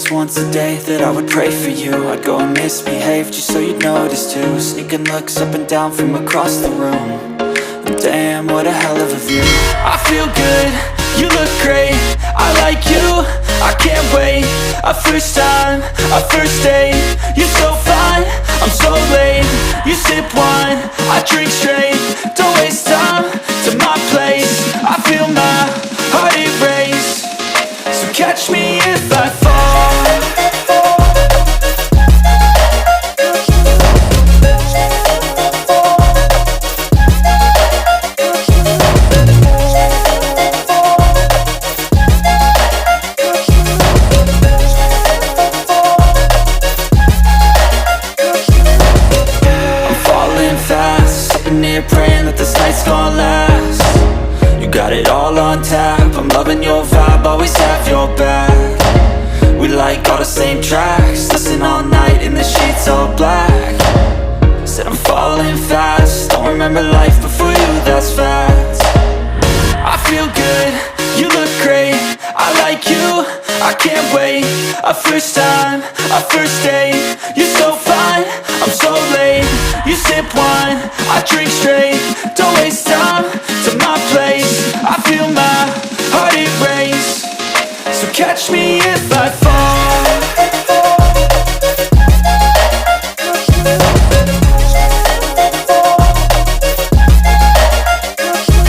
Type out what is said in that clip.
just once a day that I would pray for you. I'd go and misbehave just so you'd notice too. Sneaking looks up and down from across the room. Damn, what a hell of a view. I feel good, you look great, I like you, I can't wait. A first time, a first date, you're so fine, I'm so late. You sip wine, I drink straight, don't waste time to my place. I feel my heart erase, so catch me if I fall. Praying that this night's gonna last. You got it all on tap, I'm loving your vibe, always have your back. We like all the same tracks, listen all night in the sheets all black. Said I'm falling fast, don't remember life before you, that's fact. I feel good, you look great, I like you, I can't wait. A first time, a first date, you're so fine, I'm so late. You sip wine, I drink straight, don't waste time to my place. I feel my heart erase, so catch me if I fall.